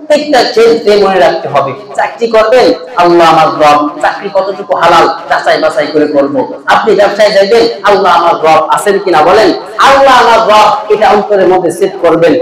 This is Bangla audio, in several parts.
প্রত্যেকটা ক্ষেত্রে মনে রাখতে হবে। চাকরি করবেন, আল্লাহ আমার রব, চাকরি কতটুকু হালাল যাচাই বাছাই করে করব। আপনি ব্যবসায় যাবেন, আল্লাহ আমার রব আছেন কিনা বলেন, আল্লাহ আমার রব এটা অন্তরের মধ্যে সেট করবেন।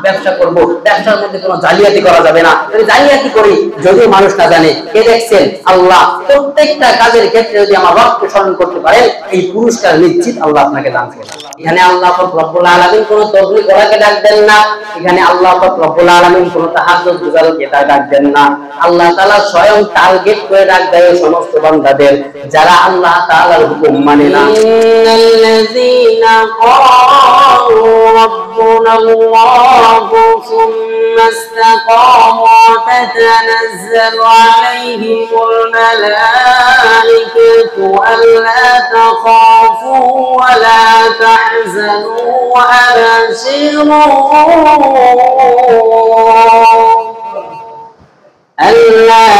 ব্যবসা করব, ব্যবসার মধ্যে কোনো জালিয়াতি করা যাবে না। জালিয়াতি করি যদিও মানুষ না জানে, কে দেখছেন? আল্লাহ। প্রত্যেকটা কাজের ক্ষেত্রে যদি আমার রবকে স্মরণ করতে পারেন, এই পুরস্কার নিশ্চিত আল্লাহ আপনাকে দান করবেন। এখানে আল্লাহ পাক রব্বুল আলামিন কোন তবলিগ করাকে ডাক দেন না, এখানে আল্লাহ পাক রব্বুল আলামিন কোন তাহাজ্জুদ গুজারকে ডাক দেন না। আল্লাহ তাআলা স্বয়ং টার্গেট করে ডাক দেয় সমস্ত বান্দাদের যারা আল্লাহ তাআলার হুকুম মানে না। ইন্নাল্লাযীনা ক্বালু রাব্বুনাল্লাহু সুম্মা ইসতাকামু তাতানাজ্জালু আলাইহিমুল মালাঈকাতু আল্লা তাখাফু ওয়া লা تحزنوا ألا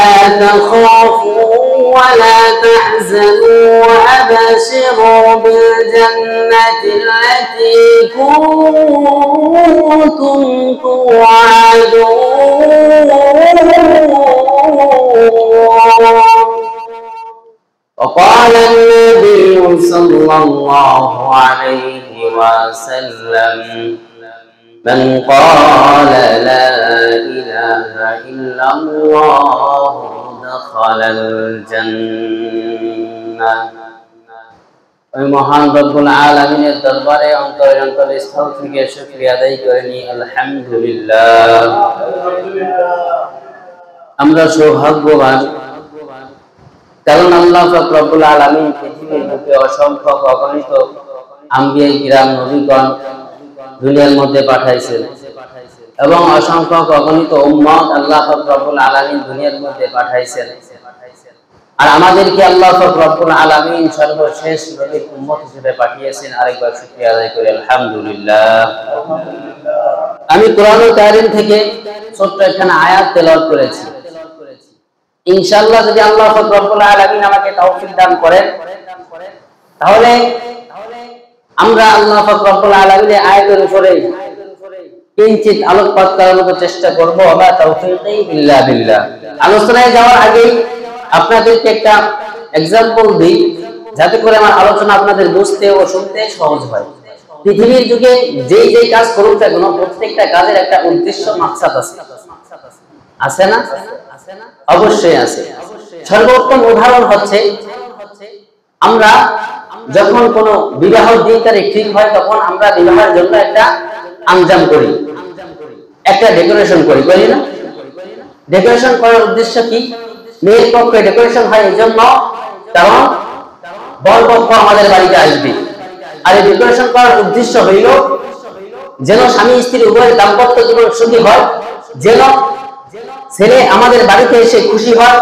تخافوا ولا تحزنوا وأبشروا بالجنة التي كنتم توعدون. وقال النبي صلى الله عليه وسلم من قال لا إله إلا الله دخل الجنة. ওই মহান রব্বুল আলামিনের দরবারে অন্তরস্থল থেকে শুকরিয়া আদায় করে নি আলহামদুলিল্লাহ। আমরা সৌভাগ্যবান, কারণ আল্লাহ পাক রব্বুল আলামিন পৃথিবীর বুকে অসংখ্য অগণিত আম্বিয়া কিরাম নবীগণ দুনিয়ার মধ্যে পাঠাইছেন এবং অসংখ্য অগণিত উম্মত আল্লাহ পাক রব্বুল আলামিন দুনিয়ার মধ্যে পাঠাইছেন। আর আমাদেরকে আল্লাহ পাক রব্বুল আলামিন সর্বশেষ নবীর উম্মত হিসেবে পাঠিয়েছেন। আরেকবার শুকরিয়া আদায় করি আলহামদুলিল্লাহ। আমি কোরআনুল কারীম থেকে ছোট্ট একখানা আয়াত তেলাওয়াত করেছি। ইনশাআল্লাহ যদি আল্লাহ পাক রব্বুল আলামিন আমাকে তৌফিক দান করেন, তাহলে আমরা আল্লাহ পাক রব্বুল আলামিনের আয়াতের উপরে কিঞ্চিত আলোকপাত করার মতো চেষ্টা করব। ওয়া তাওফীকি ইল্লা বিল্লাহ। আলোচনায় যাওয়ার আগে আপনাদেরকে একটা एग्जांपल দিই, যাতে করে আমার আলোচনা আপনাদের বুঝতে ও শুনতে সহজ হয়। পৃথিবীর যুগে যেই যেই কাজ করুন না কেন, প্রত্যেকটা কাজের একটা উদ্দেশ্য মাকসাদ আছে, আছে না? অবশ্যই আছে। সর্বোত্তম উদাহরণ হচ্ছে আমরা যখন কোনো বিবাহ দিন তারিখ ঠিক হয়, তখন আমরা বিবাহের জন্য একটা আঞ্জাম করি, একটা ডেকোরেশন করি, করি না? ডেকোরেশন করার উদ্দেশ্য কি? মেয়ের পক্ষে ডেকোরেশন হয় এই জন্য কারণ বর পক্ষ আমাদের বাড়িতে আসবে। আর এই ডেকোরেশন করার উদ্দেশ্য হইল যেন স্বামী স্ত্রী উভয়ের দাম্পত্য জীবন সুখী হয়, যেন ছেলে আমাদের বাড়িতে এসে খুশি হয়,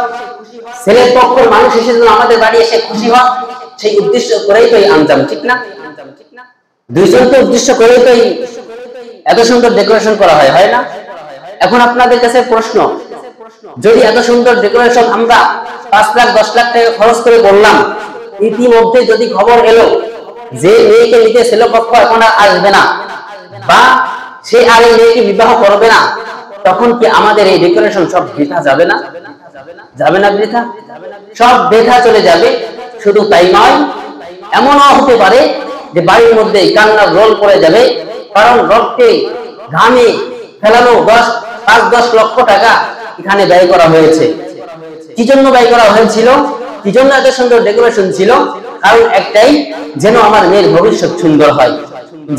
ছেলের পক্ষের মানুষ এসে যেন আমাদের বাড়ি এসে খুশি হয়। সেই উদ্দেশ্য করেই তো এই আঞ্জাম, ঠিক না? দুইজনকে উদ্দেশ্য করেই তো এত সুন্দর ডেকোরেশন করা হয়, হয় না? এখন আপনাদের কাছে প্রশ্ন, যদি এত সুন্দর ডেকোরেশন আমরা 5 লাখ 10 লাখ টাকা খরচ করে করলাম, ইতিমধ্যে যদি খবর এলো যে মেয়েকে নিতে ছেলে পক্ষ এখন আর আসবে না বা সে আর এই মেয়েকে বিবাহ করবে না, তখন কি আমাদের এই ডেকোরেশন সব বৃথা যাবে না? যাবে না বৃথা? সব বৃথা চলে যাবে। শুধু তাই নয়, এমনও হতে পারে যে বাড়ির মধ্যে কান্নার রোল পড়ে যাবে, কারণ রক্তে ঘামে ফেলানো 5-10 লক্ষ টাকা এখানে ব্যয় করা হয়েছে। কি জন্য ব্যয় করা হয়েছিল? কি জন্য এত সুন্দর ডেকোরেশন ছিল? কারণ একটাই, যেন আমার মেয়ের ভবিষ্যৎ সুন্দর হয়,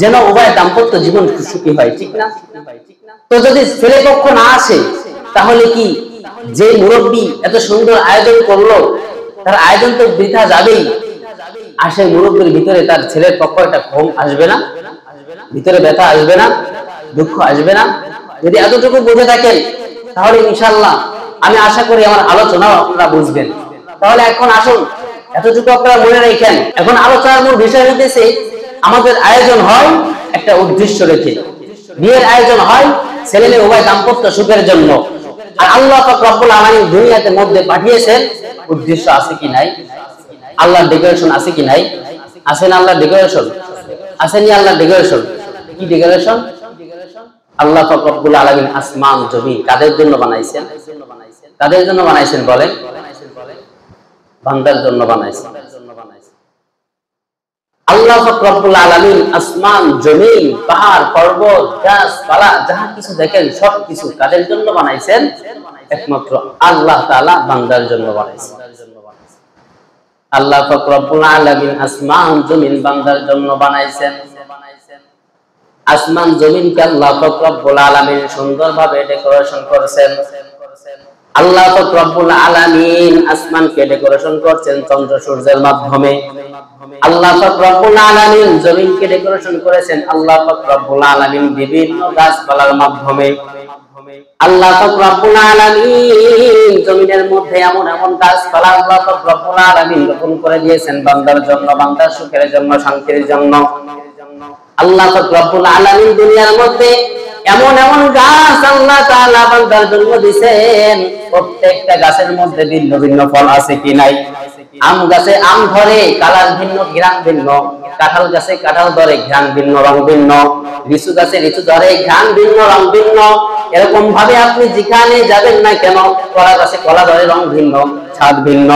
যেন উভয় দাম্পত্য জীবন সুখী হয়, ঠিক না? তো যদি ছেলে পক্ষ না আসে, তাহলে কি যে মুরব্বী এত সুন্দর আয়োজন করলো, তার আয়োজন তো বৃথা যাবেই। আর সেই মুরব্বীর ভিতরে তার ছেলের পক্ষ একটা ঘুম আসবে না? ভিতরে ব্যথা আসবে না? দুঃখ আসবে না? যদি এতটুকু বুঝে থাকেন, তাহলে ইনশাআল্লাহ আমি আশা করি আমার আলোচনা আপনারা বুঝবেন। তাহলে এখন আসুন, এতটুকু আপনারা মনে রাখেন। এখন আলোচনার মূল বিষয় হইতেছে, আমাদের আয়োজন হয় একটা উদ্দেশ্য রেখে। বিয়ের আয়োজন হয় ছেলে মেয়ে উভয় দাম্পত্য সুখের জন্য। আর আল্লাহ পাক রব্বুল আলামিন দুনিয়াতে মধ্যে পাঠিয়েছেন, উদ্দেশ্য আছে কি নাই? আল্লাহর ডেকোরেশন আছে কি নাই? আছে না? আল্লাহর ডেকোরেশন আছে নি? আল্লাহর ডেকোরেশন কি ডেকোরেশন? আল্লাহ পাক রব্বুল আলামিন আসমান জমিন কাদের জন্য বানাইছেন? কাদের জন্য বানাইছেন বলেন? বান্দার জন্য বানাইছেন। আল্লাহ পাক রব্বুল আলামিন আসমান জমিন পাহাড় পর্বত গাছপালা যাহা কিছু দেখেন সবকিছু কাদের জন্য বানাইছেন? একমাত্র আল্লাহ তাআলা বান্দার জন্য বানাইছেন। আল্লাহ পাক রব্বুল আলামিন আসমান জমিন বান্দার জন্য বানাইছেন। আসমান জমিনকে আল্লাহ পাক রব্বুল আলামিন সুন্দরভাবে ডেকোরেশন করেছেন। আল্লাহ পাক রব্বুল আলামিন আসমানকে ডেকোরেশন করছেন চন্দ্র সূর্যের মাধ্যমে। আল্লাহ পাক রব্বুল আলামিন জমিনকে ডেকোরেশন করেছেন আল্লাহ পাক রব্বুল আলামিন বিভিন্ন গাছপালার মাধ্যমে। আল্লাহ পাক রব্বুল আলামিন জমিনের মধ্যে এমন এমন গাছপালা আল্লাহ পাক রব্বুল আলামিন রোপণ করে দিয়েছেন বান্দার জন্য, বান্দার সুখের জন্য, শান্তির জন্য। আল্লাহ পাক রব্বুল আলামিন দুনিয়ার মধ্যে এমন এমন গাছ আল্লাহ তাআলা বান্দার জন্য দিবেন, প্রত্যেকটা গাছের মধ্যে ভিন্ন ভিন্ন ফল আছে কি নাই? আম গাছে আম ধরে কালার ভিন্ন, ঘ্রাণ ভিন্ন। কাঁঠাল গাছে কাঁঠাল ধরে ঘ্রাণ ভিন্ন, রং ভিন্ন। লিচু গাছে লিচু ধরে ঘ্রাণ ভিন্ন, রং ভিন্ন। এরকম ভাবে আপনি যেখানে যাবেন না কেন, কলা গাছে কলা ধরে রং ভিন্ন, স্বাদ ভিন্ন।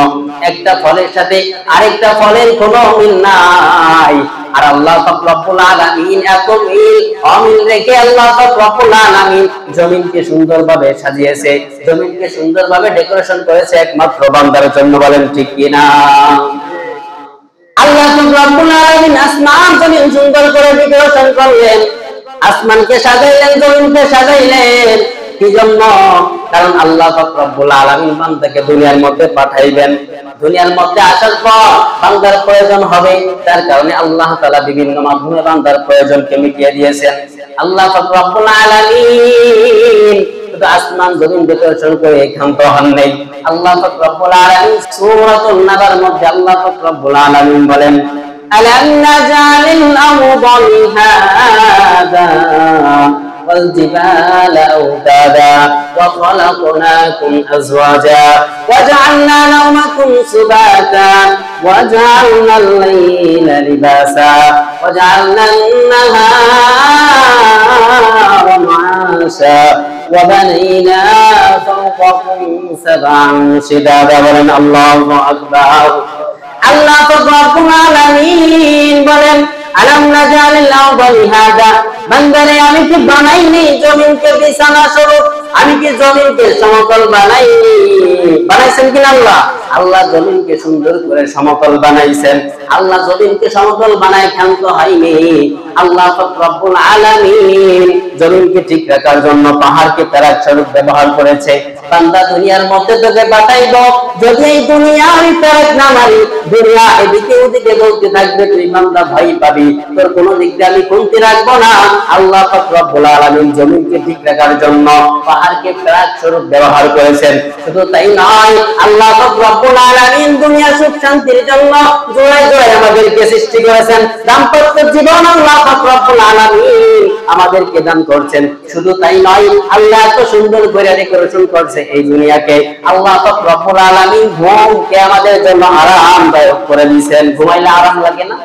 একটা ফলের সাথে আরেকটা ফলের কোনো মিল নাই। আর আল্লাহ পাক রব্বুল আলামিন এত মিল অমিল রেখে আল্লাহ পাক রব্বুল আলামিন জমিনকে সুন্দরভাবে সাজিয়েছে, জমিনকে সুন্দরভাবে ডেকোরেশন করেছে একমাত্র বান্দার জন্য। বলেন ঠিক কিনা? আল্লাহ পাক রব্বুল আলামিন আসমান জমিন সুন্দর করে ডেকোরেশন করলেন, আসমানকে সাজাইলেন, জমিনকে সাজাইলেন। কি জন্য? কারণ আল্লাহ পাক রব্বুল আলামিন বান্দাকে দুনিয়ার মধ্যে পাঠাইবেন। দুনিয়ার মধ্যে আসার পর বান্দার প্রয়োজন হবে, তার কারণে আল্লাহ তাআলা বিভিন্ন মাধ্যমে বান্দার প্রয়োজনকে মিটিয়ে দিয়েছেন। আল্লাহ পাক রব্বুল আলামিন শুধু আসমান জমিন ডেকোরেশন করে ক্ষান্ত হন নাই। আল্লাহ পাক রব্বুল আলামিন সূরাতুন নাবার মধ্যে আল্লাহ পাক রব্বুল আলামিন বলেন, আলাম নাজালিল আরদা মিহাদা والجبال أوتادا وخلقناكم أزواجا وجعلنا نومكم سباتا وجعلنا الليل لباسا وجعلنا النهار معاشا وبنينا فوقكم سبعا شدادا বলেন আল্লাহু আকবার। আল্লাহ রব্বুল আলামিন বলেন, আলাম নাজালিল আরদা মিহাদা, বান্দারে আমি কি বানাইনি জমিনকে বিছানা স্বরূপ? আমি কি জমিনকে সমতল বানাইনি? বানাইছেন কিনা আল্লাহ? আল্লাহ জমিনকে সুন্দর করে সমতল বানাইছেন। আল্লাহ জমিনকে সমতল বানায় ক্ষান্ত হয়নি। আল্লাহ পাক রব্বুল আলামিন জমিনকে ঠিক রাখার জন্য পাহাড়কে প্যারাক স্বরূপ ব্যবহার করেছে। বান্দা দুনিয়ার মধ্যে তোকে পাঠাইব, যদি এই দুনিয়ার প্যারাক না মারি, দুনিয়া এদিকে ওদিকে বলতে থাকবে, তুই বান্দা ভয় পাবি, তোর কোনো দিক দিয়ে আমি কমতি রাখবো না। আল্লাহ পাক রব্বুল আলামিন জমিনকে ঠিক রাখার জন্য পাহাড়কে প্যারাক স্বরূপ ব্যবহার করেছেন। শুধু তাই নয়, আল্লাহ পাক রব্বুল আলামিন দুনিয়া সুখ শান্তির জন্য জোড়ায় জোড়ায় আমাদেরকে সৃষ্টি করেছেন। দাম্পত্য জীবন আল্লাহ পাক রব্বুল আলামিন আমাদেরকে দান করছেন। শুধু তাই নয়, আল্লাহ এত সুন্দর করে ডেকোরেশন করছে এই দুনিয়াকে। আল্লাহ পাক রব্বুল আলামিন ঘুমকে আমাদের জন্য আরামদায়ক করে দিয়েছেন। ঘুমাইলে আরাম লাগে না?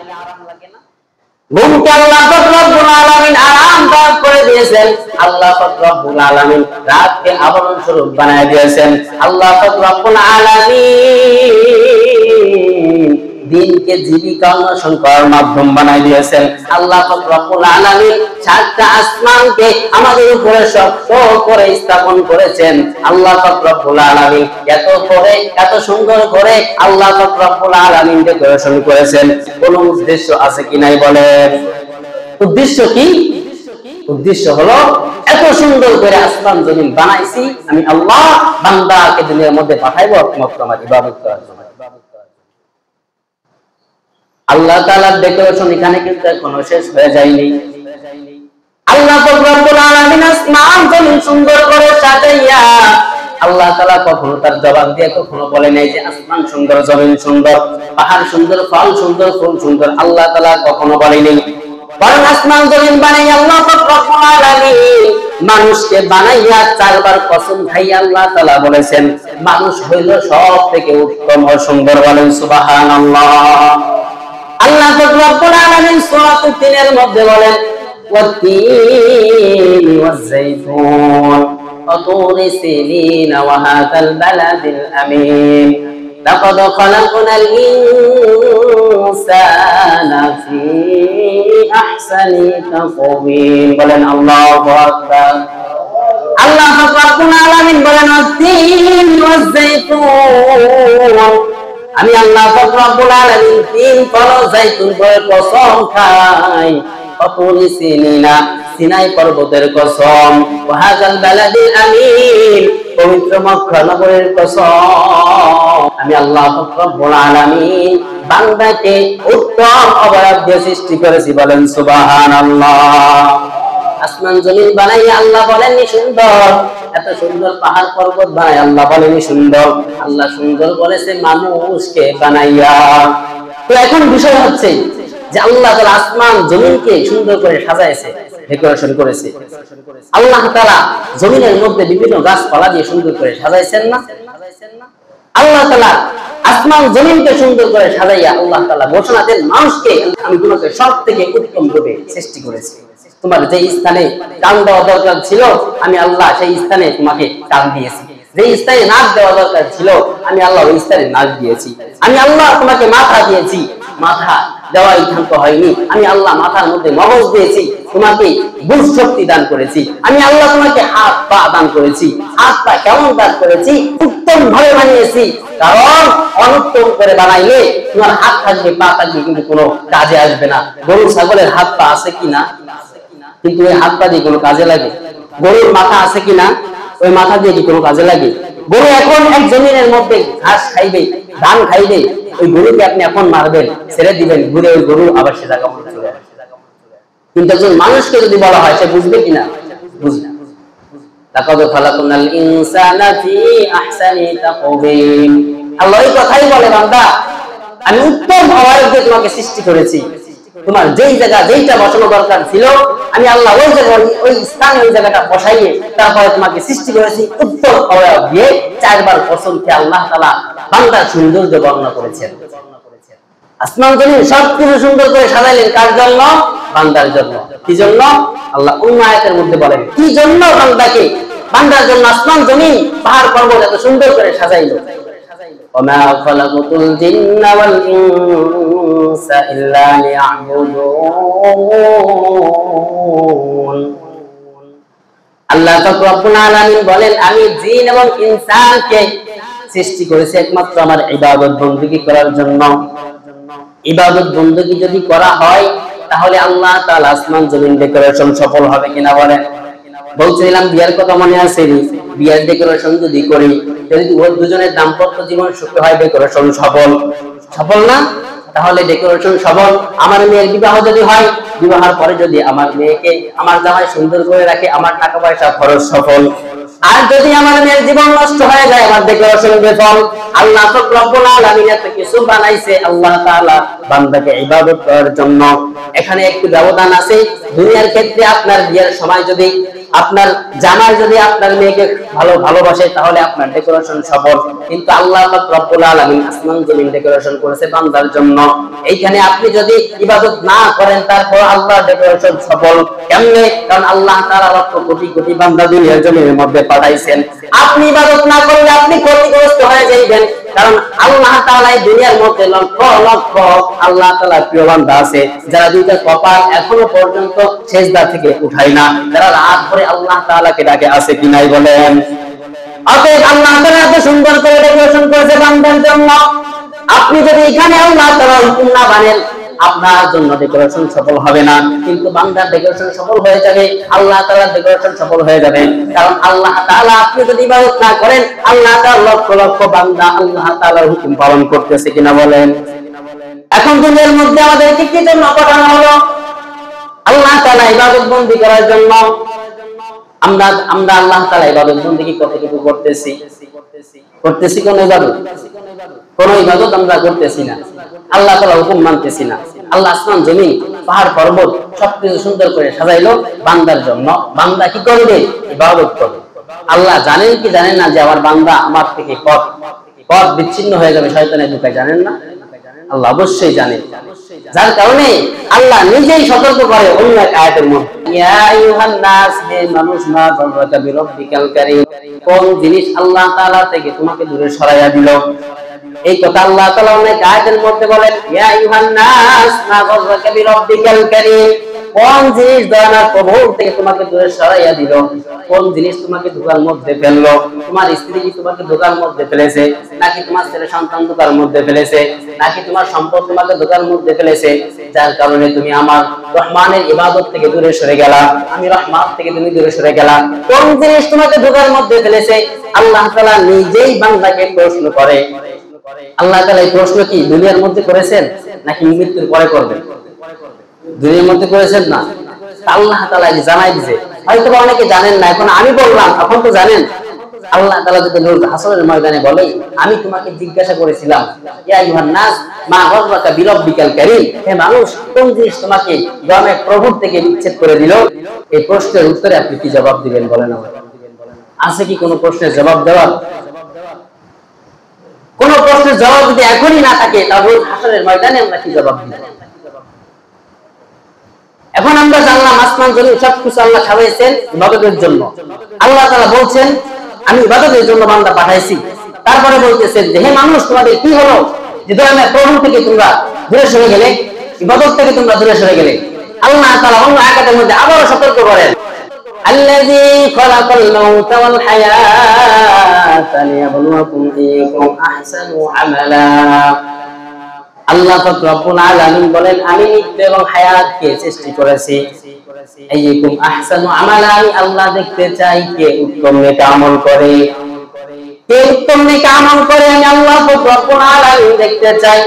ঘুমকে আল্লাহ পাক রব্বুল আলামিন আরামদায়ক করে দিয়েছেন। আল্লাহ পাক রব্বুল আলামিন রাতকে আবরণ স্বরূপ বানায় দিয়েছেন। আল্লাহ পাক রব্বুল আলামিন দিনকে জীবিকা অন্বেষণ করার মাধ্যম বানায় দিয়েছেন। আল্লাহ পাক রব্বুল আলামিন সাতটা আসমানকে আমাদের উপরে শক্ত করে স্থাপন করেছেন। আল্লাহ পাক রব্বুল আলামিন এত সুন্দর করে আল্লাহ পাক রব্বুল আলামিন ডেকোরেশন করেছেন। কোন উদ্দেশ্য আছে কি নাই বলেন? উদ্দেশ্য কি? উদ্দেশ্য হলো এত সুন্দর করে আসমান জমিন বানাইছি আমি আল্লাহ, বান্দাকে দুনিয়ার মধ্যে পাঠাইবো একমাত্র আমার ইবাদত করার জন্য। আল্লাহ তাআলার ডেকোরেশন এখানে কিন্তু এখনো শেষ হয়ে যায়নি। আল্লাহ পাক রব্বুল আলামিন আসমান জমিন সুন্দর করে সাজাইয়া, আল্লাহ তাআলা কখনো তার জবাব দিয়ে কখনো বলে নাই যে আসমান সুন্দর, জমিন সুন্দর, পাহাড় সুন্দর, ফল সুন্দর, ফুল সুন্দর। আল্লাহ তাআলা কখনো বলেনি। বরং আসমান জমিন বানাই আল্লাহ পাক রব্বুল আলামিন মানুষকে বানাইয়া চারবার কসম খাই আল্লাহ তাআলা বলেছেন, মানুষ হইল সব থেকে উত্তম ও সুন্দর। বলেন সুবহানাল্লাহ। আল্লাহ পাক রব্বুল আলামিন সূরা তিনের মধ্যে বলেন, والتين والزيتون وطور سينين وهذا البلد الأمين لقد خلقنا الإنسان في أحسن تقويم বলেন আল্লাহু আকবার আল্লাহ রাব্বুল আলামিন বলেন তিন ওয়াজাইতুন আমি আল্লাহ রাব্বুল আলামিন তিন ফল জাইতুন ফলের কসম খাই অতুলি সিনিনা সিনাই পর্বতের কসম ওয়াহাজাল বালাদিল আমিন পবিত্র মক্কা নগরের কসম আমি আল্লাহ রাব্বুল আলামিন বান্দাকে উত্তম অবয়ব দিয়ে সৃষ্টি করেছি বলেন সুবহানাল্লাহ আসমান জমিন বানাইয়া আল্লাহ বলেননি সুন্দর এত সুন্দর পাহাড় পর্বত বানাই আল্লাহ বলেননি সুন্দর আল্লাহ সুন্দর বলেছে মানুষকে বানাইয়া তো এখন বিষয় হচ্ছে যে আল্লাহ তাআলা আসমান জমিনকে সুন্দর করে সাজাইছে ডেকোরেশন করেছে আল্লাহ তাআলা জমিনের মধ্যে বিভিন্ন গাছপালা দিয়ে সুন্দর করে সাজাইছেন না আল্লাহ তাআলা আসমান জমিনকে সুন্দর করে সাজাইয়া আল্লাহ তাআলা ঘোষণা দেন মানুষকে আমি তোমাকে সবথেকে উত্তম রূপে সৃষ্টি করেছি তোমার যে স্থানে কান দেওয়া দরকার ছিল আমি আল্লাহ সেই স্থানে তোমাকে কান দিয়েছি যে স্থানে নাক দেওয়া দরকার ছিল আমি আল্লাহ ওই স্থানে নাক দিয়েছি আমি আল্লাহ তোমাকে মাথা দিয়েছি মাথা দেওয়াই ক্ষান্ত হয়নি আমি আল্লাহ মাথার মধ্যে মগজ দিয়েছি তোমাকে বুঝ শক্তি দান করেছি আমি আল্লাহ তোমাকে হাত পা দান করেছি হাত পা কেমন দান করেছি উত্তম ভাবে বানিয়েছি কারণ অনুত্তম করে বানাইলে তোমার হাত থাকবে পা থাকবে কিন্তু কোনো কাজে আসবে না গরু ছাগলের হাত পা আছে কিনা কিন্তু ওই হাত পা দিয়ে কোনো কাজে লাগে গরুর মাথা আছে কিনা ওই মাথা দিয়ে কি কোনো কাজে লাগে গরু এখন এক জমিনের মধ্যে ঘাস খাইবে ধান খাইবে ওই গরুকে আপনি এখন মারবেন ছেড়ে দিবেন ঘুরে ওই গরু আবার সে জায়গা মতো চলে আসবে কিন্তু একজন মানুষকে যদি বলা হয় সে বুঝবে কিনা বুঝবে না লাকাদ খালাকনাল ইনসানা ফি আহসানি তাকওয়িম আল্লাহ এই কথাই বলে বান্দা আমি উত্তম অবয়ব দিয়ে তোমাকে সৃষ্টি করেছি তোমার যেই জায়গা যেইটা বসানো দরকার ছিল আমি আল্লাহ ওই জায়গা ওই স্থানে ওই জায়গাটা বসাইয়ে তারপরে তোমাকে সৃষ্টি করেছি উত্তম অবয়ব দিয়ে চারবার কসমকে আল্লাহ তাআলা বান্দার সৌন্দর্য বর্ণনা করেছেন আসমান জমিন সবকিছু সুন্দর করে সাজাইলেন কার জন্য বান্দার জন্য কি জন্য আল্লাহ অন্য আয়াতের মধ্যে বলেন কি জন্য বান্দার জন্য আসমান জমিন পাহাড় পর্বত এত সুন্দর করে সাজাইলো وما خلقت الجن والإنس إلا ليعبدون আল্লাহ রাব্বুল আলামিন বলেন আমি জিন এবং ইনসানকে সৃষ্টি করেছি একমাত্র আমার ইবাদত বندگی করার জন্য ইবাদত বندگی যদি করা হয় তাহলে আল্লাহ তাআলা আসমান জমিন ডেকোরেশন সফল হবে কিনা বলেন বলছিলাম বিয়ার কথা মনে আছে বিয়ার ডেকোরেশন যদি করি যদি দুজনের দাম্পত্য জীবন সুখী হয় ডেকোরেশন সফল না তাহলে ডেকোরেশন সফল আমার মেয়ের বিবাহ যদি হয় বিবাহের পরে যদি আমার মেয়েকে আমার জামাই সুন্দর করে রাখে আমার টাকা পয়সা খরচ সফল আর যদি আমার মেয়ের জীবন নষ্ট হয়ে যায় আমার ডেকোরেশন বিফল আল্লাহ রাব্বুল আলামিন এত কিছু বানাইছে আল্লাহ তাআলা বান্দাকে ইবাদত করার জন্য এখানে একটু ব্যবধান আছে দুনিয়ার ক্ষেত্রে আপনার বিয়ের সময় যদি আপনার জামাই যদি আপনার মেয়েকে ভালোবাসে তাহলে আপনার ডেকোরেশন সফল কিন্তু আল্লাহ পাক রব্বুল আলামিন আসমান জমিন ডেকোরেশন করেছে বান্দার জন্য এইখানে আপনি যদি ইবাদত না করেন তারপর আল্লাহর ডেকোরেশন সফল কেমনে কারণ আল্লাহ তাআলা লক্ষ কোটি কোটি বান্দা দুনিয়ার জমিনের মধ্যে পাঠাইছেন আপনি ইবাদত না করলে আপনি ক্ষতিগ্রস্ত হয়ে যাবেন কারণ আল্লাহ তাআলা এই দুনিয়ার মধ্যে লক্ষ লক্ষ আল্লাহ তাআলার প্রিয় বান্দা আছে যারা দুইটা কপাল এখনো পর্যন্ত সিজদা থেকে উঠায় না যারা রাত ভরে আল্লাহ তাআলাকে ডাকে আছে কি নাই বলেন অতএব আল্লাহ তাআলা এত সুন্দর করে ডেকোরেশন করেছে বান্দার জন্য আপনি যদি এখানে আল্লাহ তাআলার হুকুম না মানেন আপনার জন্য ডেকোরেশন সফল হবে না কিন্তু বান্দার ডেকোরেশন সফল হয়ে যাবে আল্লাহ তাআলার ডেকোরেশন সফল হয়ে যাবে কারণ আল্লাহ তাআলা আপনি যদি ইবাদত না করেন আল্লাহ তাআলা লক্ষ লক্ষ বান্দা আল্লাহ তাআলার হুকুম পালন করতেছে কিনা বলেন এখন দুনিয়ার মধ্যে আমাদেরকে কি জন্য পাঠানো হলো আল্লাহ তাআলা ইবাদত বندگی করার জন্য আমরা আল্লাহ তাআলা ইবাদত বندگی কতটুকু করতেছি কোন ইবাদত আমরা করতেছি না আল্লাহ তাআলা হুকুম মানতেছি না আল্লাহ আসমান জমিন পাহাড় পর্বত সবকিছু সুন্দর করে সাজাইলো বান্দার জন্য বান্দা কি করবে ইবাদত করবে আল্লাহ জানেন কি জানেন না যে আমার বান্দা আমার থেকে পথ বিচ্ছিন্ন হয়ে যাবে শয়তানের ধোঁকায় জানেন না আল্লাহ অবশ্যই জানেন। যার কারণে আল্লাহ নিজেই সতর্ক করে অন্য এক আয়াতের মধ্যে, ইয়া আইয়ুহান নাস, হে মানুষ, মা গররাকা বিরব্বিকাল কারীম, কোন জিনিস আল্লাহ তাআলা থেকে তোমাকে দূরে সরাইয়া দিল। এই কথা আল্লাহ তাআলা অনেক আয়াতের মধ্যে বলেন, ইয়া আইয়ুহান নাস মা গররাকা বিরব্বিকাল কারীম, কোন জিনিস দয়াময় প্রভু থেকে তোমাকে দূরে সরাইয়া দিল, কোন জিনিস তোমাকে ধোঁকার মধ্যে ফেললো। তোমার স্ত্রী কি তোমাকে ধোঁকার মধ্যে ফেলেছে, নাকি তোমার ছেলে সন্তান ধোঁকার মধ্যে ফেলেছে, নাকি তোমার সম্পদ তোমাকে ধোঁকার মধ্যে ফেলেছে, যার কারণে তুমি আমার রহমানের ইবাদত থেকে দূরে সরে গেলা, আমি রহমান থেকে তুমি দূরে সরে গেলা। কোন জিনিস তোমাকে ধোঁকার মধ্যে ফেলেছে? আল্লাহ তাআলা নিজেই বান্দাকে প্রশ্ন করে। আল্লাহ তাআলা এই প্রশ্ন কি দুনিয়ার মধ্যে করেছেন নাকি মৃত্যুর পরে করবেন? দুনিয়ার মধ্যে করেছেন না, আল্লাহ তাআলা জানাই দিয়েছে। হয়তো অনেকে জানেন না, এখন আমি বললাম, এখন তো জানেন। আল্লাহ তাআলা যদি হাসরের ময়দানে বলে, আমি তোমাকে জিজ্ঞাসা করেছিলাম, ইয়া আইয়ুহান নাস মা গররাকা বিরব্বিকাল কারীম, হে মানুষ, কোন জিনিস তোমাকে দয়াময় প্রভু থেকে বিচ্ছেদ করে দিল? এই প্রশ্নের উত্তরে আপনি কি জবাব দিবেন বলেন আমাকে? আছে কি কোনো প্রশ্নের জবাব দেওয়ার? কোন প্রশ্নের জবাব যদি এখনই না থাকে, তাহলে হাসরের ময়দানে আমরা কি জবাব দিব? এখন আমরা জানলাম আসমান জমিন সবকিছু আল্লাহ সাজাইছেন ইবাদতের জন্য। আল্লাহ তাআলা বলছেন, আমি ইবাদতের জন্য বান্দা পাঠাইছি। তারপরে বলতেছেন যে, হে মানুষ, তোমাদের কি হলো যে দয়াময় প্রভু থেকে তোমরা দূরে সরে গেলে, ইবাদত থেকে তোমরা দূরে সরে গেলে? আল্লাহ তাআলা অন্য আয়াতের মধ্যে আবারো সতর্ক করেন, আল্লাযী খালাকাল মাউতা ওয়াল হায়াতা লিয়াবলুয়াকুম আইয়ুকুম আহসানু আমালা। আল্লাহ পাক রব্বুল আলামিন বলেন, আমি মৃত্যু এবং হায়াতকে সৃষ্টি করেছি, আইয়ুকুম আহসানু আমালা, আমি আল্লাহ দেখতে চাই কে উত্তম নেক আমল করে। কে উত্তম নেক আমল করে আমি আল্লাহ পাক রব্বুল আলামিন দেখতে চাই।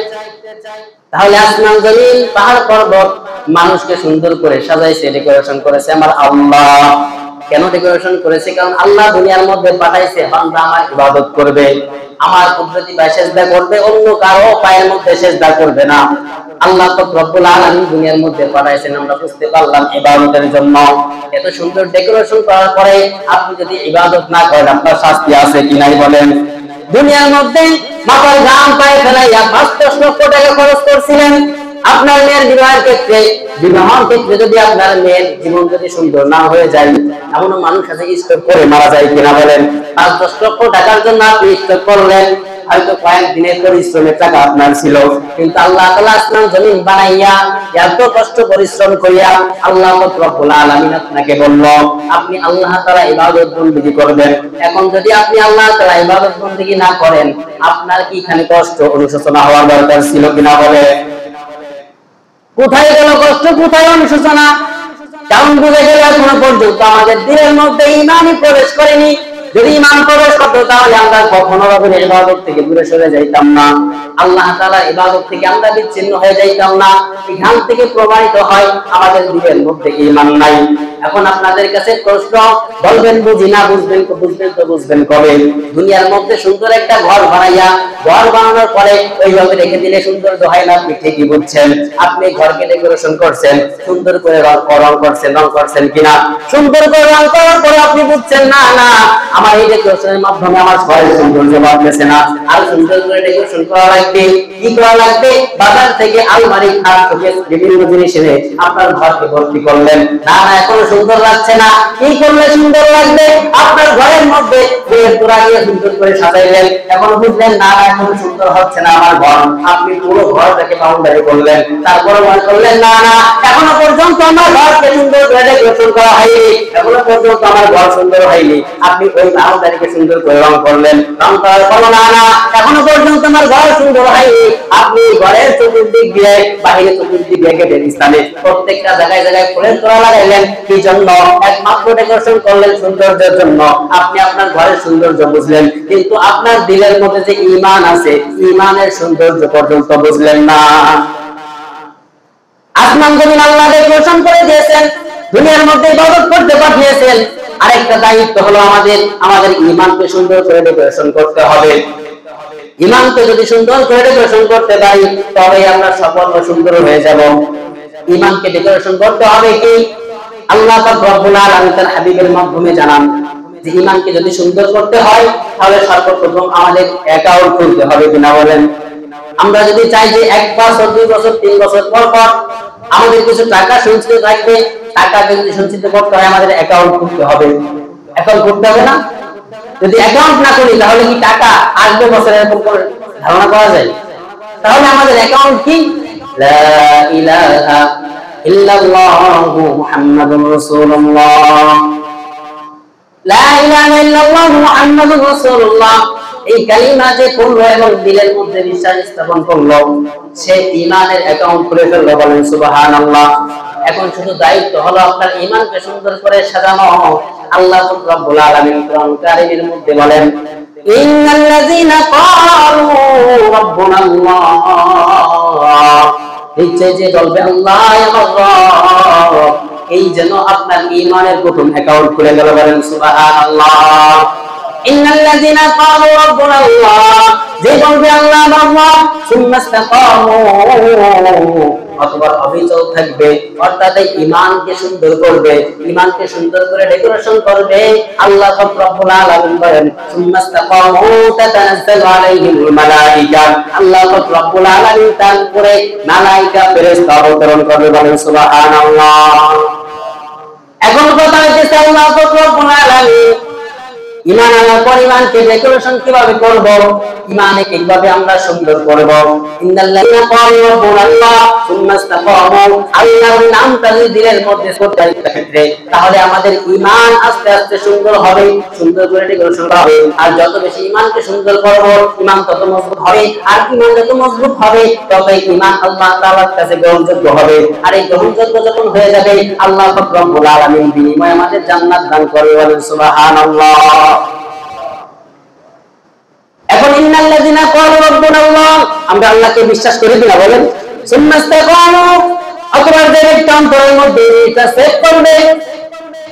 তাহলে আসমান জমিন পাহাড় পর্বত মানুষকে সুন্দর করে সাজাইছে, ডেকোরেশন করেছে আমার আল্লাহ। কেন ডেকোরেশন করেছে? কারণ আল্লাহ দুনিয়ার মধ্যে পাঠাইছে বান্দা আমার ইবাদত করবে, আমার কুদরতি পায়ে সিজদা করবে, অন্য কারো পায়ের মধ্যে সিজদা করবে না। আল্লাহ পাক রব্বুল আলামিন দুনিয়ার মধ্যে পাঠাইছেন, আমরা বুঝতে পারলাম, ইবাদতের জন্য। এত সুন্দর ডেকোরেশন করার পরে আপনি যদি ইবাদত না করেন, আপনার শাস্তি আছে কি নাই বলেন? দুনিয়ার মধ্যে মাথার ঘাম পায়ে ফেলাইয়া ৫ লক্ষ টাকা খরচ করছিলেন আপনার মেয়ের বিবাহের ক্ষেত্রে। বিবাহের ক্ষেত্রে যদি আপনার মেয়ের জীবন যদি সুন্দর না হয়ে যায়, এমন মানুষ আছে স্ট্রোক করে মারা যায় কিনা বলেন? ৫-১০ লক্ষ টাকার জন্য আপনি স্ট্রোক করলেন, হয়তো কয়েক দিনের পরিশ্রমের টাকা আপনার ছিল, কিন্তু আল্লাহ তাআলা আসমান জমিন বানাইয়া এত কষ্ট পরিশ্রম করিয়া আল্লাহ পাক রব্বুল আলামিন আপনাকে বলল, আপনি আল্লাহ তাআলা ইবাদত বندگی করবেন। এখন যদি আপনি আল্লাহ তাআলা ইবাদত বندگی না করেন, আপনার কি এখানে কষ্ট অনুশোচনা হওয়ার দরকার ছিল কিনা বলে? কোথায় গেল কষ্ট, কোথায় অনুশোচনা? কারণ বুঝে গেল এখনো পর্যন্ত আমাদের দিলের মধ্যে ঈমানই প্রবেশ করেনি। যদি ঈমান প্রবেশ করতো, তাহলে আমরা কখনো রবের ইবাদত থেকে দূরে সরে যাইতাম না, আল্লাহ তাআলার ইবাদত থেকে আমরা বিচ্ছিন্ন হয়ে যাইতাম না। এখান থেকে প্রমাণিত হয় আমাদের দিলের মধ্যে ঈমান নাই। এখন আপনাদের কাছে প্রশ্ন, বলবেন বুঝি না, বুঝবেন তো বুঝবেন কবে? দুনিয়ার মধ্যে সুন্দর একটা ঘর বানাইয়া, ঘর বানানোর পরে ওইভাবে রেখে দিলে সৌন্দর্য হয় না, আপনি ঠিকই বুঝছেন। আপনি ঘরকে ডেকোরেশন করছেন, সুন্দর করে রং করছেন কিনা? সুন্দর করে রং করার পরে আপনি বুঝছেন না, না আমার এই ডেকোরেশনের মাধ্যমে আমার ঘরের সৌন্দর্য বাড়তেছে না, আর সুন্দর করে ডেকোরেশন করা লাগবে। কি করা লাগবে? বাজার থেকে আলমারি, খাট, শোকেস, বিভিন্ন জিনিস এনে আপনার ঘরকে ভর্তি করলেন। না না, এখনো সুন্দর লাগছে না। কি করলে সুন্দর লাগবে? আপনার ঘরের মধ্যে ফুলের তোড়া দিয়ে সুন্দর করে সাজাইলেন, এখনো বুঝলেন না, এখনো সুন্দর হচ্ছে না আমার ঘর। আপনি পুরো ঘরটাকে বাউন্ডারি করলেন, তারপরে মনে করলেন না না, এখনো পর্যন্ত আমার ঘরকে সুন্দর করে ডেকোরেশন করা হয়নি, এখনো পর্যন্ত আমার ঘর সুন্দর হয়নি। আপনি ওই বাউন্ডারিকে সুন্দর করে রং করলেন, রং করার পর না না, এখনো পর্যন্ত আমার ঘর সুন্দর হয়নি। আপনি ঘরের চতুর্দিক দিয়ে, বাহিরে চতুর্দিক দিয়ে গেটের স্থানে প্রত্যেকটা জায়গায় জায়গায় ফুলের তোড়া লাগাইলেন। কি জন্য? একমাত্র ডেকোরেশন করলেন সৌন্দর্যের জন্য। আপনি আপনার ঘরের সৌন্দর্য বুঝলেন, কিন্তু আপনার দিলের মধ্যে যে ঈমান আছে, ঈমানের সৌন্দর্য পর্যন্ত বুঝলেন না। আসমান জমিন আল্লাহ ডেকোরেশন করে দিয়েছেন, দুনিয়ার মধ্যে ইবাদত করতে পাঠিয়েছেন। আরেকটা দায়িত্ব হলো আমাদের ঈমানকে সুন্দর করে ডেকোরেশন করতে হবে। ঈমানকে যদি সুন্দর করে ডেকোরেশন করতে পারি, তবে আমরা সফল ও সুন্দর হয়ে যাব। ঈমানকে ডেকোরেশন করতে হবে কি? আল্লাহ পাক রব্বুল আলামিন তার হাবিবের মাধ্যমে জানান যে ঈমানকে যদি সুন্দর করতে হয়, তাহলে সর্বপ্রথম আমাদের অ্যাকাউন্ট খুলতে হবে কিনা বলেন? আমরা যদি চাই যে 1 বছর 2 বছর 3 বছর পর পর আমাদের কিছু টাকা সঞ্চিত থাকবে, টাকা যদি সঞ্চিত করতে হয় আমাদের অ্যাকাউন্ট খুলতে হবে। অ্যাকাউন্ট করতে হবে না? যদি অ্যাকাউন্ট না করি তাহলে কি টাকা আসবে বছরে এরকম করে ধারণা করা যায়? তাহলে আমাদের অ্যাকাউন্ট কি? লা ইলাহা ইল্লাল্লাহু মুহাম্মাদুর রাসূলুল্লাহ। লা ইলাহা ইল্লাল্লাহু মুহাম্মাদুর রাসূলুল্লাহ, এই কালিমা যে পড়লো এবং দিলের মধ্যে বিশ্বাস স্থাপন করলো, সে ঈমানের অ্যাকাউন্ট খুলে ফেললো। বলেন সুবহানাল্লাহ। এখন শুধু দায়িত্ব হলো আপনার ঈমানকে সুন্দর করে সাজানো। আল্লাহ রাব্বুল আলামিন কোরআন কারীমের মধ্যে বলেন, ইন্নাল্লাযীনা ক্বালু রাব্বুনাল্লাহ, নিশ্চয় যে বলবে আল্লাহ আমার রব, এই যেন আপনার ঈমানের প্রথম অ্যাকাউন্ট খুলে গেল। বলেন সুবহানাল্লাহ। ইন্নাল্লাযীনা ক্বালু রাব্বুনাল্লাহ, যে বলবে আল্লাহ আমার রব, সুম্মা ইসতাকামু, অথবা অবিচল থাকবে, অর্থাৎ ঈমানকে সুন্দর করবে, ঈমানকে সুন্দর করে ডেকোরেশন করবে। আল্লাহ রাব্বুল আলামিন বলেন, সুম্মা ইসতাকামু তাতানাজ্জালু আলাইহিমুল মালায়েকা, আল্লাহ রাব্বুল আলামিন তার উপরে মালায়েকা ফেরেশতা অবতরণ করবে। বলেন সুবহানাল্লাহ। এখন কথা হচ্ছে আল্লাহ রাব্বুল আলামিন ঈমান আনার পর ঈমানকে ডেকোরেশন কিভাবে করব, ঈমানে কিভাবে আমরা সুন্দর করব। ইন্নাল্লাযীনা ক্বালু রাব্বুনাল্লাহ সুম্মা ইসতাকামু, আল্লাহর নামটা যদি দিলের মধ্যে করতে ক্ষেত্রে, তাহলে আমাদের ঈমান আস্তে আস্তে সুন্দর হবে, সুন্দর করে ডেকোরেশন হবে। আর যত বেশি ঈমানকে সুন্দর করব, ঈমান তত মজবুত হবে। আর ঈমান যত মজবুত হবে, ততই ঈমান আল্লাহ তাআলার কাছে গ্রহণযোগ্য হবে। আর এই গ্রহণযোগ্য যখন হয়ে যাবে, আল্লাহ রাব্বুল আলামিন বিনিময়ে আমাদের জান্নাত দান করবে। বলেন সুবহানাল্লাহ। এখন ইন্নাল্লাযীনা ক্বালু রাব্বুনাল্লাহ, আমরা আল্লাহকে বিশ্বাস করি কিনা বলেন? সুম্মা ইসতাকামু, অথবা যে ব্যক্তি অন্তরের মধ্যে এটা সেট করবে,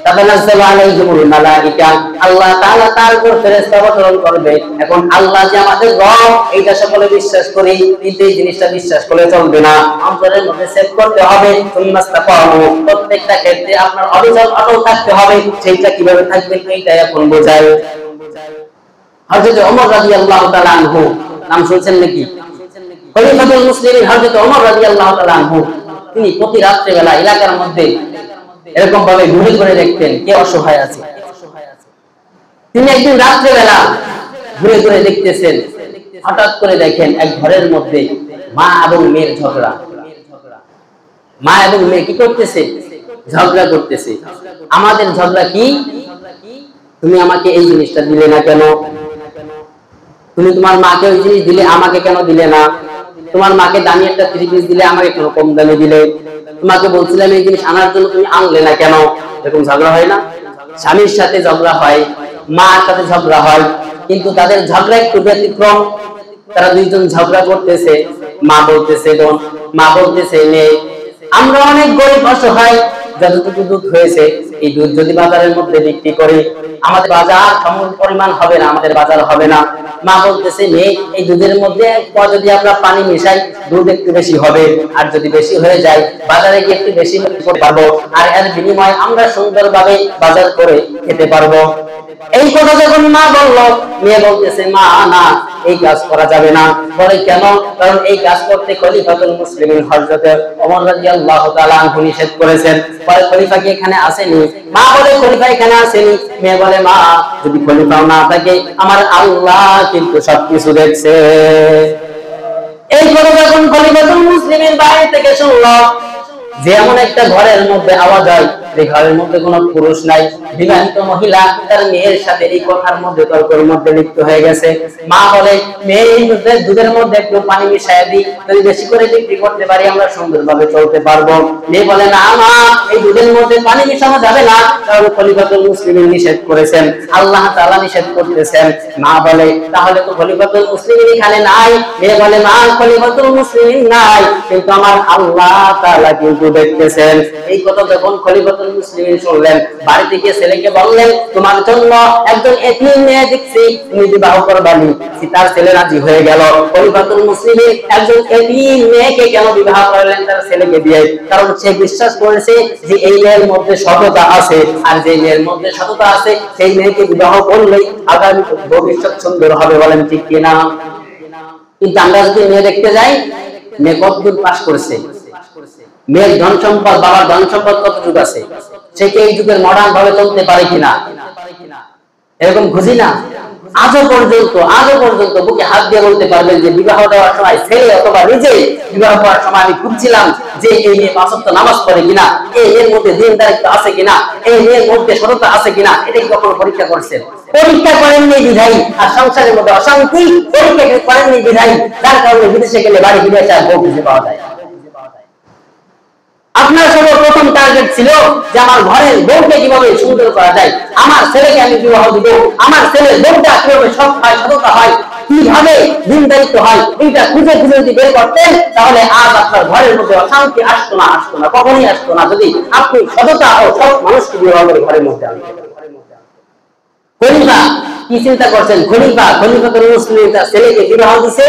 তাতানাজ্জালু আলাইহিমুল মালায়েকা, আল্লাহ তাআলা তার উপর ফেরেশতা অবতরণ করবে। এখন আল্লাহ যে আমাদের রব, এইটা সকলে বিশ্বাস করি, কিন্তু এই জিনিসটা বিশ্বাস করলে চলবে না, অন্তরের মধ্যে সেট করতে হবে। সুম্মা ইসতাকামু, প্রত্যেকটা ক্ষেত্রে আপনার অবিচল অটল থাকতে হবে। সেইটা কিভাবে থাকবেন এইটাই এখন বোঝায়। হযরত ওমর রাদিয়াল্লাহু তাআলা আনহু, নাম শুনছেন নাকি? খলিফাতুল মুসলিমিন হযরত ওমর রাদিয়াল্লাহু তাআলা আনহু, তিনি প্রতি রাত্রে বেলা এলাকার মধ্যে এরকম ভাবে ঘুরে ঘুরে দেখতেন কে অসহায় আছে। তিনি একদিন রাত্রে বেলা ঘুরে ঘুরে দেখতেছেন, হঠাৎ করে দেখেন এক ঘরের মধ্যে মা এবং মেয়ের ঝগড়া। মা এবং মেয়ে কি করতেছে? ঝগড়া করতেছে। আমাদের ঝগড়া কি? তুমি আমাকে এই জিনিসটা দিলে না কেন? তুমি তোমার মাকে ওই জিনিস দিলে, আমাকে কেন দিলে না? তোমার মাকে দামি একটা 3 পিস দিলে, আমাকে কেন কম দামে দিলে? তোমাকে বলছিলাম এই জিনিস আনার জন্য, তুমি আনলে না কেন? এরকম ঝগড়া হয় না? স্বামীর সাথে ঝগড়া হয়, মার সাথে ঝগড়া হয়, কিন্তু তাদের ঝগড়া একটু ব্যতিক্রম। তারা দুইজন ঝগড়া করতেছে, মা বলতেছে বোন, মা বলতেছে মেয়ে, আমরা অনেক গরিব অসহায়, যতটুকু দুধ হয়েছে এই দুধ যদি বাজারের মধ্যে বিক্রি করি, আমাদের বাজার সমান পরিমাণ হবে না, আমাদের বাজার হবে না। মা বলতেছে মেয়ে, এই দুধের মধ্যে যদি আমরা পানি মিশাই, দুধ একটু বেশি হবে, আর যদি বেশি হয়ে যায় বাজারে গিয়ে একটু বেশি করতে পারবো, আর এর বিনিময়ে আমরা সুন্দরভাবে বাজার করে খেতে পারবো। এই কথা যখন মা বলল, মেয়ে বলতেছে মা না, এই কাজ করা যাবে না। বলে কেন? কারণ এই কাজ করতে খলিফাতুল মুসলিমিন হযরত ওমর রাদিয়াল্লাহু তাআলা আনহু নিষেধ করেছেন। বলে খলিফা কি এখানে আসেনি? মা বলে খলিফা এখানে আসেনি। মেয়ে বলে মা, যদি খলিফা না থাকে আমার আল্লাহ কিন্তু সবকিছু দেখছে। এই কথা যখন খলিফাতুল মুসলিমিন বাইরে থেকে শুনলো যে এমন একটা ঘরের মধ্যে আওয়াজ হয়, এই ঘরের মধ্যে কোনো পুরুষ নাই, বিবাহিত মহিলা তার মেয়ের সাথে এই কথার মধ্যে তর্কের মধ্যে লিপ্ত হয়ে গেছে। মা বলে মেয়ে, এই দুধের মধ্যে একটু পানি মিশিয়ে দিই, যদি বেশি করে বিক্রি করতে পারি আমরা সুন্দরভাবে চলতে পারবো। মেয়ে বলে না মা, এই দুধের মধ্যে পানি মিশানো যাবে না, কারণ খলিফাতুল মুসলিমিন নিষেধ করেছেন, আল্লাহ তাআলা নিষেধ করতেছেন। মা বলে তাহলে তো খলিফাতুল মুসলিমিন এখানে নাই। মেয়ে বলে মা, খলিফাতুল মুসলিমিন নাই, কিন্তু আমার আল্লাহ তাআলা কিন্তু দেখতেছেন। এই কথা যখন খলিফাতুল মুসলিমিন শুনলেন, বাড়ি থেকে ছেলেকে বললেন তোমার জন্য একজন এতিম মেয়ে দেখছি, তুমি বিবাহ করবানি। তার ছেলে রাজি হয়ে গেল। খলিফাতুল মুসলিমিন একজন এতিম মেয়েকে কেন বিবাহ করলেন তার ছেলেকে দিয়ে? কারণ সে বিশ্বাস করেছে যে এই মেয়ের মধ্যে সততা আছে, আর যে মেয়ের মধ্যে সততা আছে সেই মেয়েকে বিবাহ করলেই আগামী ভবিষ্যৎ সুন্দর হবে। বলেন ঠিক কিনা? কিন্তু আমরা যদি মেয়ে দেখতে যাই, মেয়ে কতদূর পাস করেছে, মেয়ের ধন সম্পদ, বাবার ধন সম্পদ কতটুকু আছে, সে কি এই যুগের মডার্ন ভাবে চলতে পারে কিনা, এরকম খুঁজি না। আজও পর্যন্ত বুকে হাত দিয়ে বলতে পারবেন যে বিবাহ দেওয়ার সময় ছেলে অথবা নিজে বিবাহ করার সময় আমি খুঁজছিলাম যে এই মেয়ে পাঁচ ওয়াক্ত নামাজ পড়ে কিনা, এই মেয়ের মধ্যে দিন দায়িত্ব আছে কিনা, এই মেয়ের মধ্যে সততা আছে কিনা, এটা কি কখনো পরীক্ষা করছেন? পরীক্ষা করেননি বিধায়ী আর সংসারের মধ্যে অশান্তি, পরীক্ষা করেননি বিধায়ী যার কারণে বিদেশে গেলে বাড়ি ফিরে আসে আর বউ খুঁজে পাওয়া যায়। আপনার সর্বপ্রথম টার্গেট ছিল যে আমার ঘরের বউকে কিভাবে সুন্দর করা যায়, আমার ছেলেকে আমি বিবাহ দিব, আমার ছেলের বউটা কিভাবে সৎ হয়, সততা হয়, কিভাবে দিন দায়িত্ব হয়, এইটা খুঁজে যদি বের করতেন তাহলে আজ আপনার ঘরের মধ্যে অশান্তি আসতো না, কখনই আসতো না, যদি আপনি সততা ও সৎ মানুষকে বিবাহ করে ঘরের মধ্যে আনতেন। খলিফা কি চিন্তা করছেন? খলিফাতুল মুসলিমিন তার ছেলেকে বিবাহ দিয়েছে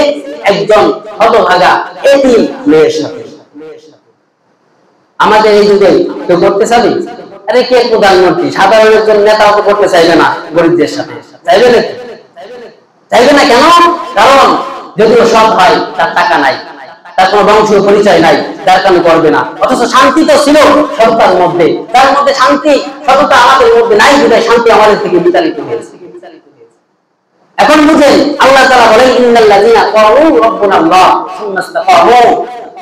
একজন হতভাগা এতিম মেয়ের সাথে। আমাদের এই যুগে কেউ করতে চাবি? আরে কে প্রধানমন্ত্রী, সাধারণ একজন নেতাও তো করতে চাইবে না গরিবদের সাথে, চাইবে না? চাইবে না কেন? কারণ যদিও সৎ হয় তার টাকা নাই, তার কোনো বংশীয় পরিচয় নাই, যার কারণে করবে না। অথচ শান্তি তো ছিল সততার মধ্যে, তার মধ্যে শান্তি সততা আমাদের মধ্যে নাই, বিধায় শান্তি আমাদের থেকে বিতাড়িত হয়েছে। এখন বুঝেন, আল্লাহ তাআলা বলেন ইন্নাল্লাযীনা ক্বালু রাব্বুনাল্লাহ সুম্মা ইসতাকামু,